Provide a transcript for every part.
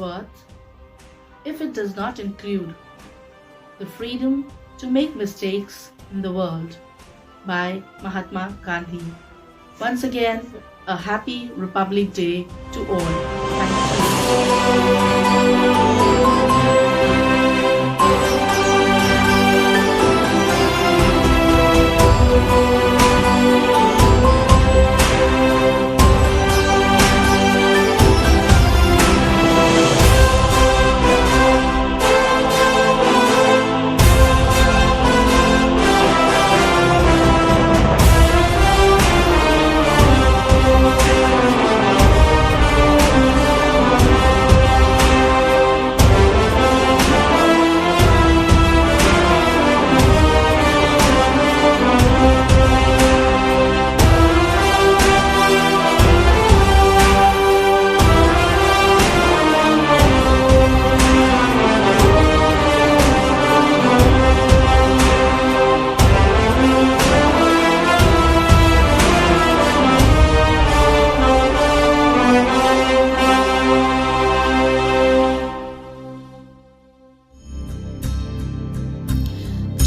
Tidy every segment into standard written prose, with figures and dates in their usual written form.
worth if it does not include the freedom to make mistakes in the world by Mahatma Gandhi. Once again, a happy Republic Day to all. Thank you.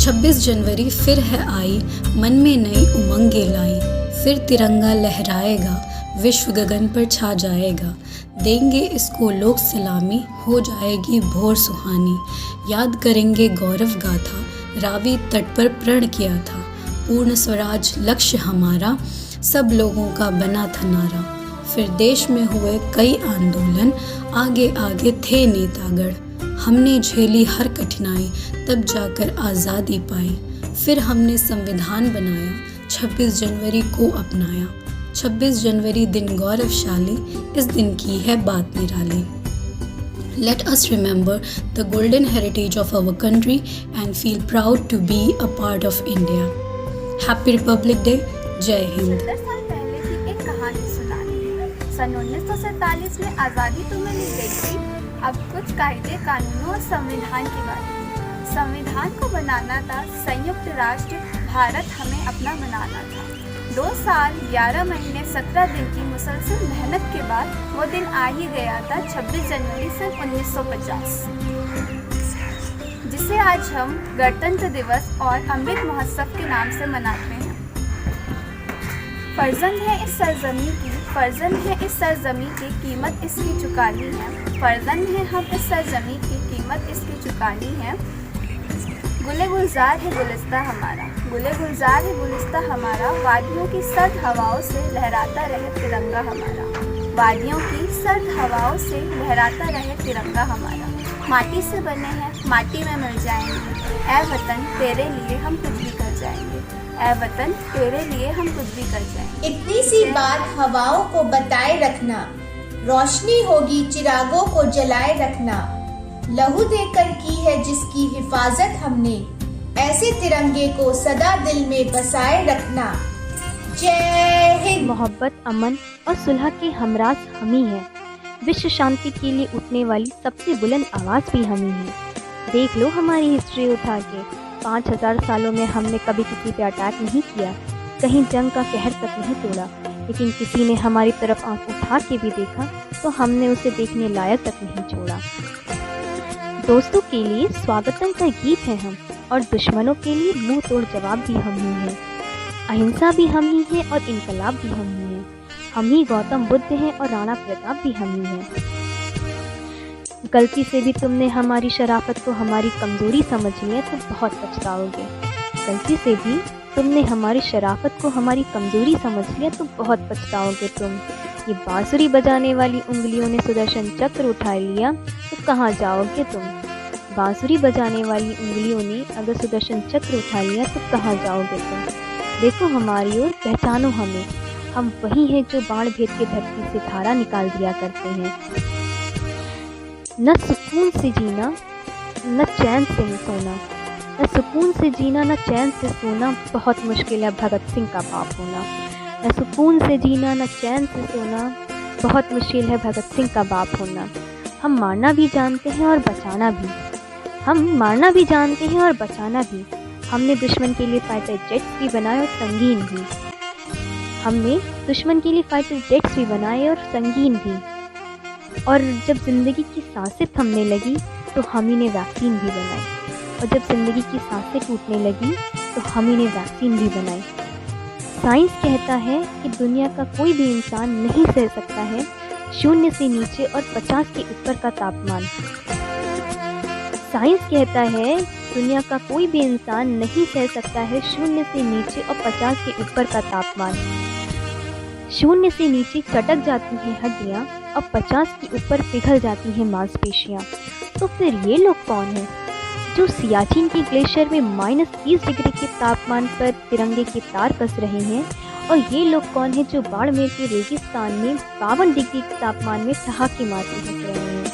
26 जनवरी फिर है आई, मन में नई उमंगें लाई। फिर तिरंगा लहराएगा, विश्व गगन पर छा जाएगा। देंगे इसको लोग सलामी, हो जाएगी भोर सुहानी। याद करेंगे गौरव गाथा, रावी तट पर प्रण किया था। पूर्ण स्वराज लक्ष्य हमारा, सब लोगों का बना था नारा। फिर देश में हुए कई आंदोलन, आगे आगे थे नेतागढ़। हमने झेली हर कठिनाई, तब जाकर आज़ादी पाई। फिर हमने संविधान बनाया, 26 जनवरी को अपनाया। 26 जनवरी दिन गौरवशाली, इस दिन की है बात निराली। Let us remember the golden heritage of our country and feel proud to be a part of India. Happy Republic Day, जय हिंद। 70 साल पहले की एक कहानी सुनानी। सन 1947 में आज़ादी तो मिल गई थी, अब कुछ कायदे कानूनों और संविधान की बात। संविधान को बनाना था संयुक्त राष्ट्र भारत, हमें अपना बनाना था। 2 साल 11 महीने 17 दिन की मुसलसल मेहनत के बाद वो दिन आ ही गया था, 26 जनवरी सन 1950, जिसे आज हम गणतंत्र दिवस और अमृत महोत्सव के नाम से मनाते हैं। फर्जंद है इस सरजमी की, फर्जंद है इस सरजमी की, कीमत इसकी चुकानी है। फर्जंद है हम इस सरजमी की, कीमत इसकी चुकानी है। गुले गुलजार है गुलिस्ता हमारा, गुले गुलजार है गुलिस्ता हमारा। वादियों की सर्द हवाओं से लहराता रहे तिरंगा हमारा, वादियों की सर्द हवाओं से लहराता रहे तिरंगा हमारा। माटी से बने हैं, माटी में मिल जाएंगे। ऐ वतन तेरे लिए हम कुछ भी कर जाएंगे, ऐ वतन तेरे लिए हम कुछ भी कर जाएंगे। इतनी सी बात हवाओं को बताए रखना, रोशनी होगी चिरागों को जलाए रखना। लहू देकर की है जिसकी हिफाजत हमने, ऐसे तिरंगे को सदा दिल में बसाए रखना। जय हिंद। मोहब्बत, अमन और सुलह के हमराज हम ही हैं। विश्व शांति के लिए उठने वाली सबसे बुलंद आवाज़ भी हम ही है। देख लो हमारी हिस्ट्री उठा के, 5000 सालों में हमने कभी किसी पे अटैक नहीं किया, कहीं जंग का कहर तक नहीं तोड़ा, लेकिन किसी ने हमारी तरफ आंख उठा के भी देखा तो हमने उसे देखने लायक तक नहीं छोड़ा। दोस्तों के लिए स्वागतम का गीत है हम, और दुश्मनों के लिए मुंह तोड़ जवाब भी हम ही हैं। अहिंसा भी हम ही हैं और इनकलाब भी हम ही हैं। हम ही गौतम बुद्ध हैं और राणा प्रताप भी हम ही हैं। गलती से भी तुमने हमारी शराफत को हमारी कमज़ोरी समझ लिया तो बहुत पछताओगे। गलती से भी तुमने हमारी शराफत को हमारी कमज़ोरी समझ लिया तो बहुत पछताओगे तुम। ये बांसुरी बजाने वाली उंगलियों ने सुदर्शन चक्र उठा लिया तो कहाँ जाओगे तुम। बांसुरी बजाने वाली उंगलियों ने अगर सुदर्शन चक्र उठा लिया तो कहाँ जाओगे तुम। देखो हमारी ओर, पहचानो हमें, हम वही हैं जो बाण भेद के धरती से धारा निकाल दिया करते हैं। न सुकून से जीना न चैन से सोना, न सुकून से जीना न चैन से सोना, बहुत मुश्किल है भगत सिंह का बाप होना। न सुकून से जीना न चैन से सोना, बहुत मुश्किल है भगत सिंह का बाप होना। हम मारना भी जानते हैं और बचाना भी, हम मारना भी जानते हैं और बचाना भी। हमने दुश्मन के लिए फाइटर जेट्स भी बनाए और संगीन भी, हमने दुश्मन के लिए फाइटर जेट्स भी बनाए और संगीन भी। और जब ज़िंदगी की सांसें थमने लगी तो हम ही ने वैक्सीन भी बनाई। और जब ज़िंदगी की सांसें टूटने लगी तो हम ही ने वैक्सीन भी बनाई। साइंस कहता है कि दुनिया का कोई भी इंसान नहीं सह सकता है 0 से नीचे और 50 के ऊपर का तापमान। साइंस कहता है दुनिया का कोई भी इंसान नहीं सह सकता है 0 से नीचे और 50 के ऊपर का तापमान। 0 से नीचे चटक जाती हैं हड्डियाँ और 50 के ऊपर पिघल जाती हैं मांसपेशियाँ। तो फिर ये लोग कौन हैं जो सियाचिन के ग्लेशियर में -30 डिग्री के तापमान पर तिरंगे के तार कस रहे हैं? और ये लोग कौन हैं जो बाड़मेर के रेगिस्तान में 52 डिग्री के तापमान में ठहाके मारते हंस रहे हैं?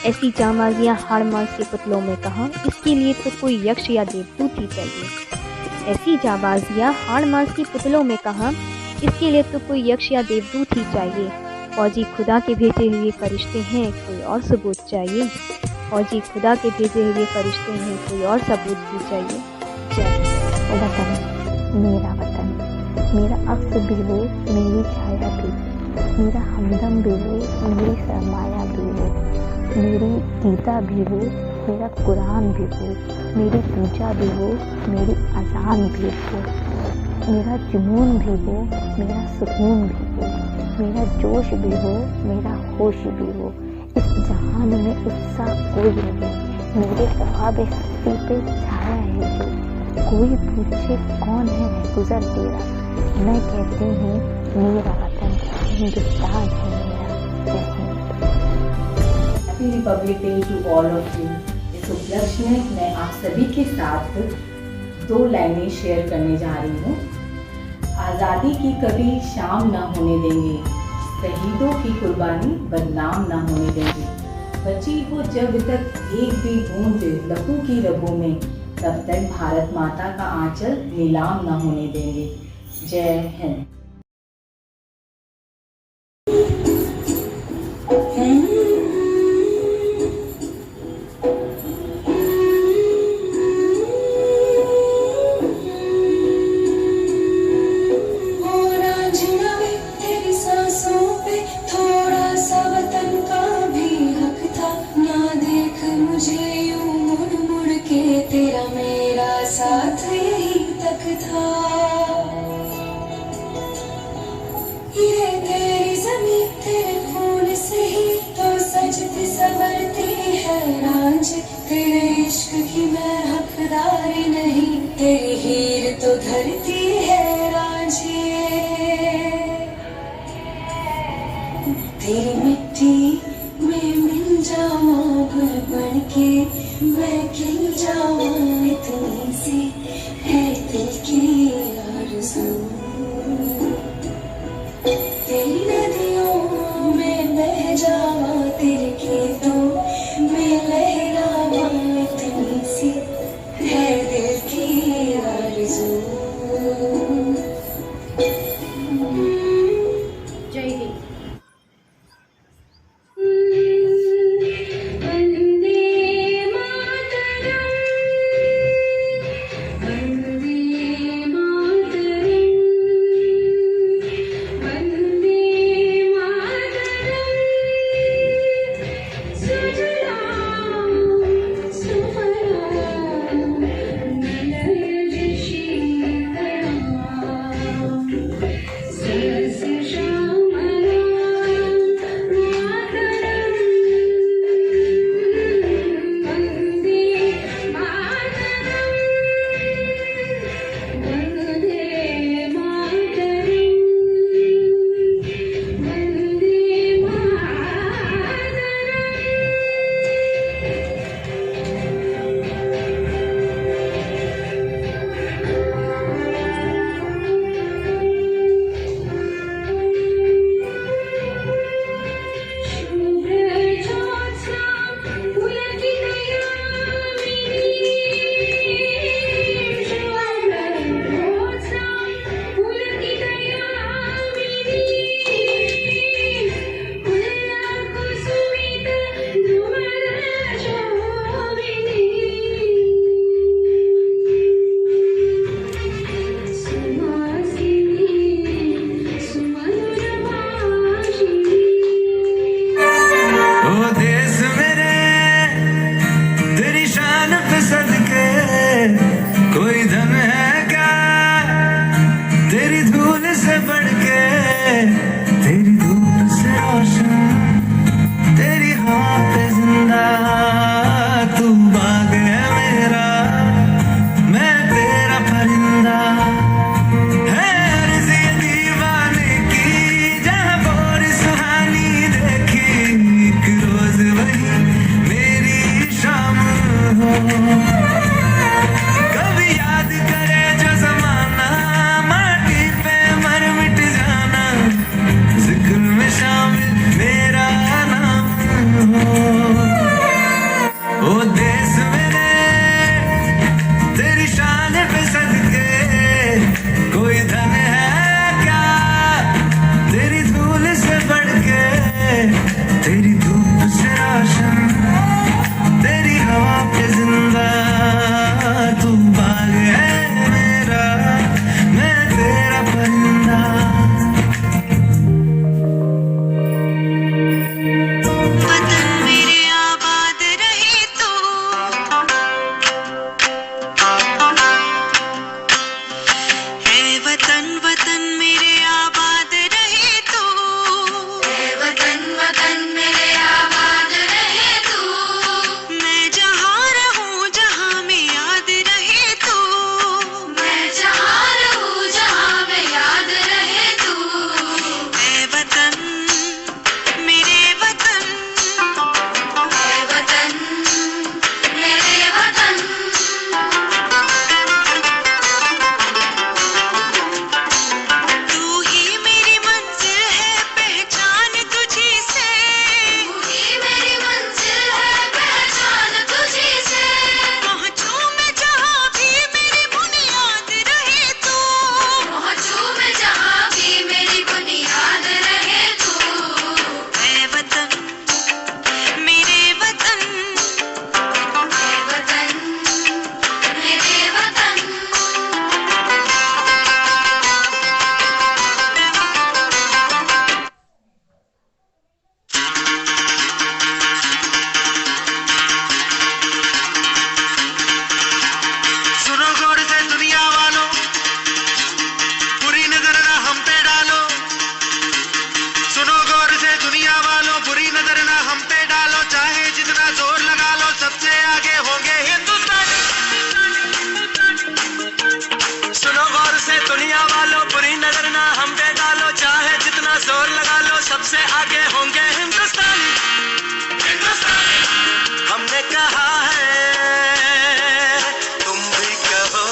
ऐसी जांबाजियाँ हाड़ मांस के पुतलों में कहाँ, इसके लिए तो कोई यक्ष या देवदूत ही चाहिए। ऐसी जांबाजियाँ हाड़ मांस के पुतलों में कहाँ, इसके लिए तो कोई यक्ष या देवदूत ही चाहिए। फौजी खुदा के भेजे हुए फरिश्ते हैं, कोई और सबूत चाहिए। फौजी खुदा के भेजे हुए फरिश्ते हैं, कोई और सबूत भी चाहिए। जय वतन, मेरा वतन, मेरा अक्स भी वो, मेरी छाया भी, मेरा हमदम भी वो, मेरी सरमाया भी वो, मेरी गीता भी वो, मेरा कुरान भी वो, मेरी पूजा भी वो, मेरी अजान भी वो, मेरा जुनून भी वो, मेरा सुकून भी वो, मेरा जोश भी वो, मेरा होश भी वो। इस जहान में उत्साह कोई नहीं, मेरे ख्वाब हस्ती पे छाया है जो। कोई पूछे कौन है गुजर तेरा, मैं कहती हूँ मेरा वतन हिंदुस्तान है मेरा। जय हिंद। Happy republic day to all of you. इस उपलक्ष्य में मैं आप सभी के साथ 2 लाइनें शेयर करने जा रही हूँ। आज़ादी की कभी शाम ना होने देंगे, शहीदों की कुर्बानी बदनाम ना होने देंगे। बची हो जब तक एक भी बूंद लहू की रगों में, तब तक भारत माता का आंचल नीलाम ना होने देंगे। जय हिंद। साथ यही तक था, ये तेरी ज़मीं तेरे खून से ही तो सजती संवरती है रांझ। तेरे इश्क की मैं हकदारी नहीं, तेरी हीर तो धरती है रांझिए। तेरी मिट्टी में मिल जाऊं गुल बन के, मैं खिल जाऊं इतनी सी है दिल की आरज़ू। तेरी नदियों में बह जाऊं, तेरे खेतों में लहराऊं इतनी सी है दिल की आरज़ू। जय हिंद। वंदे मातरम। जोर लगा लो सबसे आगे होंगे हिंदुस्तान। सुनो गौर से दुनिया वालों, बुरी नजर ना हम पे डालो, चाहे जितना जोर लगा लो सबसे आगे होंगे हिंदुस्तान। हमने कहा है तुम भी कहो,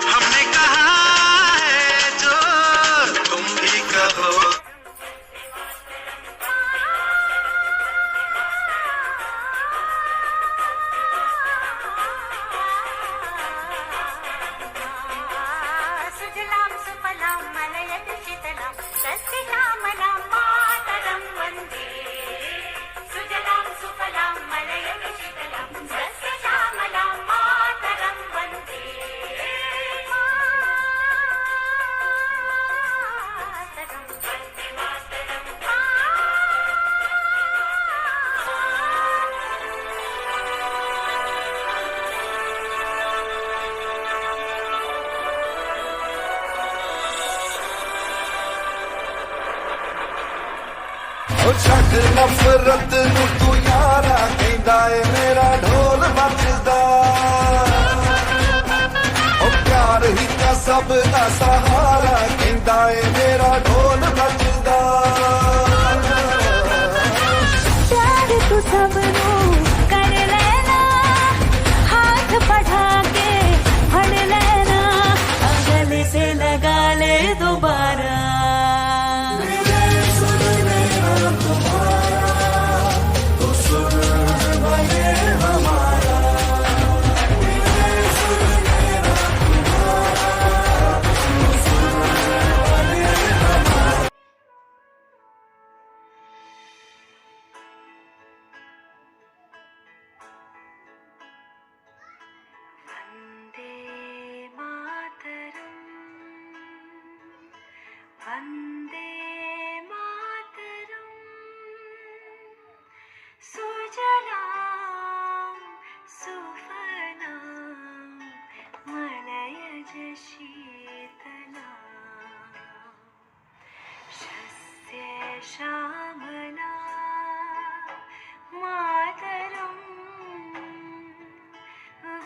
हमने कहा है जो तुम भी कहो। सुजलाम सुफलाम मलयज शीतलाम सस्यश्यामलां मातरं वन्दे। सुजलां सुफलां मलयज शीतलां सस्यश्यामलां मातरं वन्दे। मातरं वन्दे मातरं। छੱਡ नफरत ਨੂੰ ਤੂੰ ਯਾਰਾ ਕਹਿੰਦਾ ਏ ਮੇਰਾ ਢੋਲ ਵੱਜਦਾ। ਉਹ ਪਿਆਰ ਹੀ ਤਾਂ ਸਭ ਦਾ ਸਹਾਰਾ ਕਹਿੰਦਾ ਏ ਮੇਰਾ ਢੋਲ ਵੱਜਦਾ। प्यार तू सबनू कर लेना, हाथ बढ़ा के फड़ लेना, गले से लगा ले दोबारा। वन्दे मातरम् वन्दे मातरम्। सुजलां सुफलां मलयज शीतलां सस्यश्यामलां मातरम्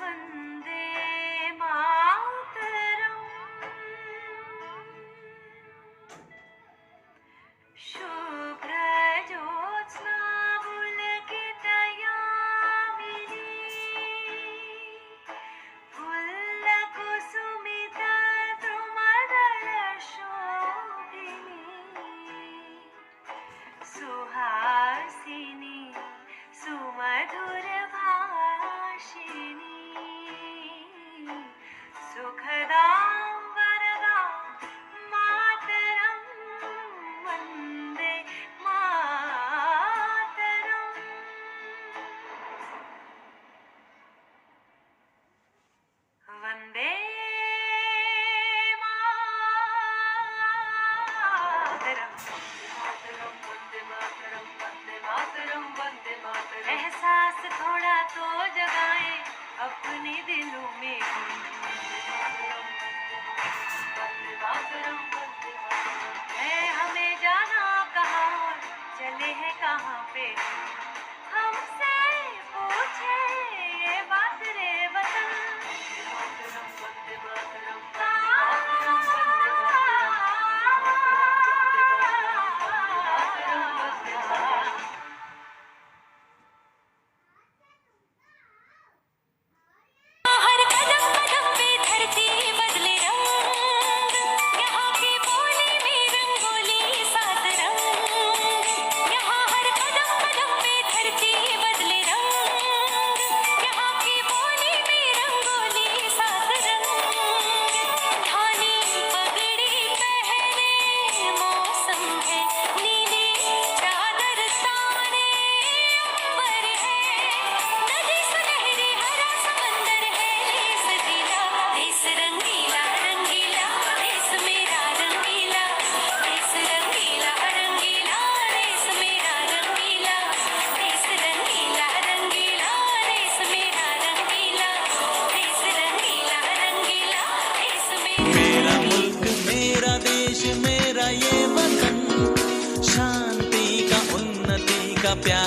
वन्दे मातरम्। शुभ्रज्योत्स्ना पुलके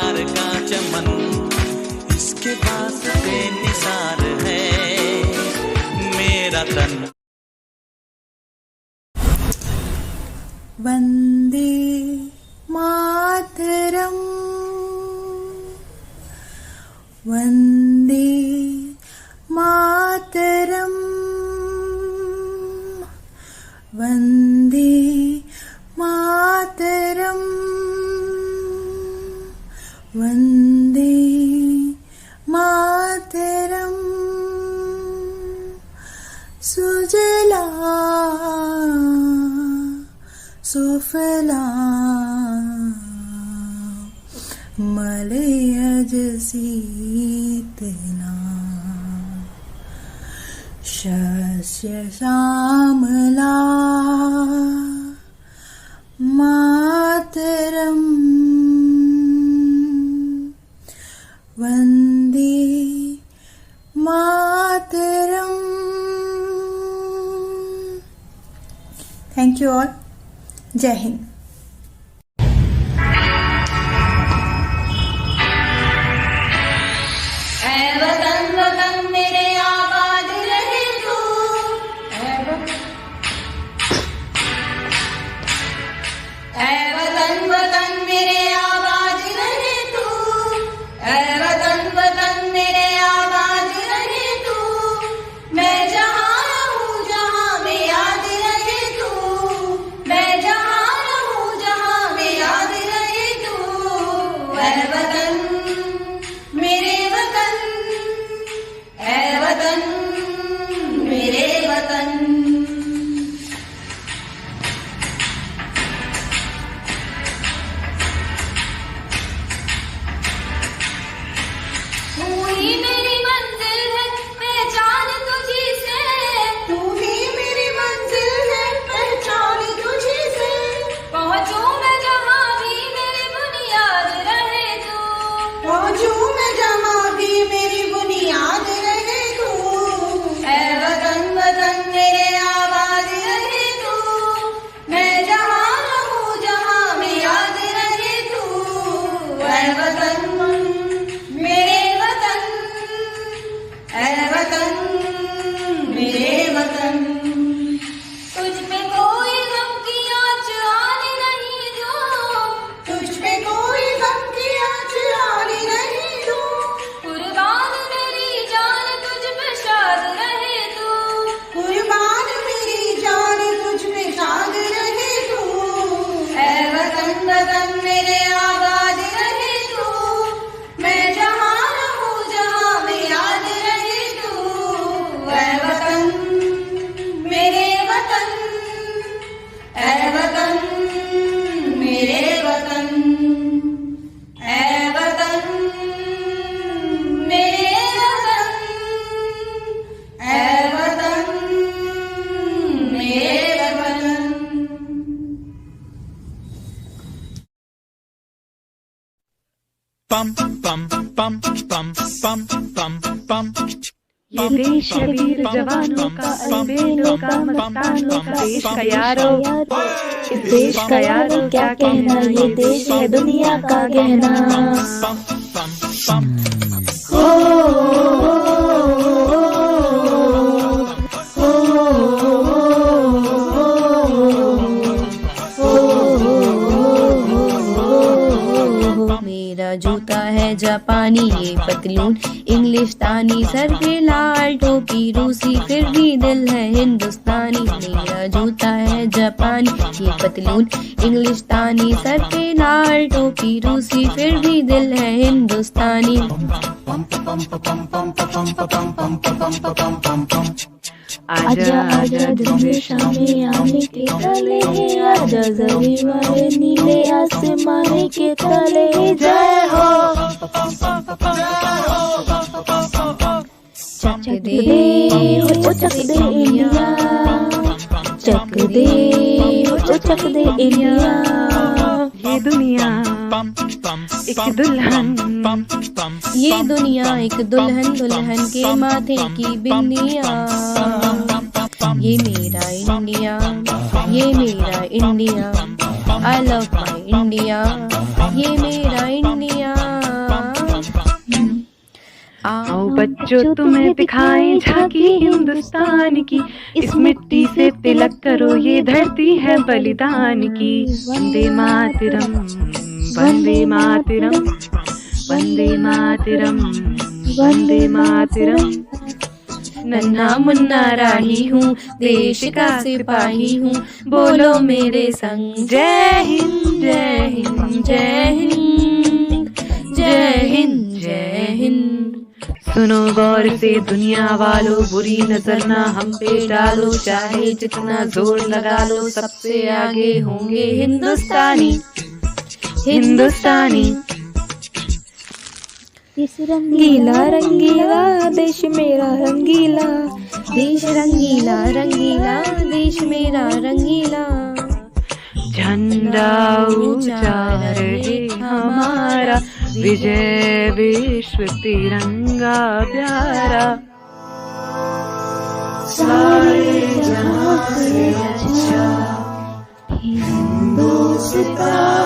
प्यार का चमन, इसके पास बेनिसार है मेरा तन। वंदे मातरम, वंदे मातरम, वंदे मातरम, वंदे मातरम। सुजला सुफला मलयज शीतला, शस्य श्यामला मातरम, वंदे मातरम। Thank you all. जय हिंद। ये देश है वीर जवानों का, अलबेलों का, मस्तानों का देश का यारो, इस देश का यारो क्या कहना, ये देश है दुनिया का गहना। मेरा जूता है जापानी, ये पतलून इंग्लिशतानी, सर पे लाल टोपी रूसी, फिर भी दिल है हिंदुस्तानी। मेरा जूता है जापानी, ये पतलून इंग्लिशतानी, सर पे लाल टोपी रूसी, फिर भी दिल है हिंदुस्तानी। आजा आजा दिन शामें आने के तले, आजा जमीन वाले नीले आसमाने के तले। जय हो चक दे हो चक दे इंडिया, चक दे हो चक दे इंडिया। ये दुनिया एक दुल्हन, ये दुनिया एक दुल्हन, दुल्हन के माथे की बिंदिया। ये मेरा इंडिया, ये मेरा India, I love my India, ये मेरा इंडिया। जो तुम्हें दिखाएं झांकी हिंदुस्तान की। इस मिट्टी से तिलक करो, ये धरती है बलिदान की। वंदे मातरम, वंदे मातरम, वंदे मातरम, वंदे मातरम। नन्हा मुन्ना राही हूँ, देश का सिपाही हूँ, बोलो मेरे संग जय हिंद जय हिंद जय हिंद जय हिंद जय हिंद। सुनो गौर से दुनिया वालों, बुरी नजर ना हम पे डालो, चाहे जितना जोर लगा लो, सबसे आगे होंगे हिंदुस्तानी हिंदुस्तानी। देश रंगीला रंगीला देश मेरा रंगीला, देश रंगीला रंगीला देश मेरा रंगीला। झंडा ऊंचा रहे हमारा, विजय विश्व तिरंगा प्यारा। सारे जहां से अच्छा हिंदुस्तान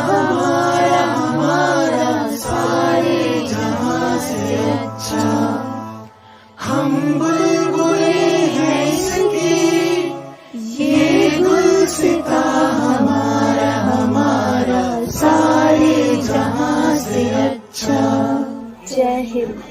हमारा हमारा, सारे जहां से अच्छा। हम बुलबुले हैं इसके, ये गुलसिता हमारा हमारा, सारे जहां से अच्छा। जय हिंद।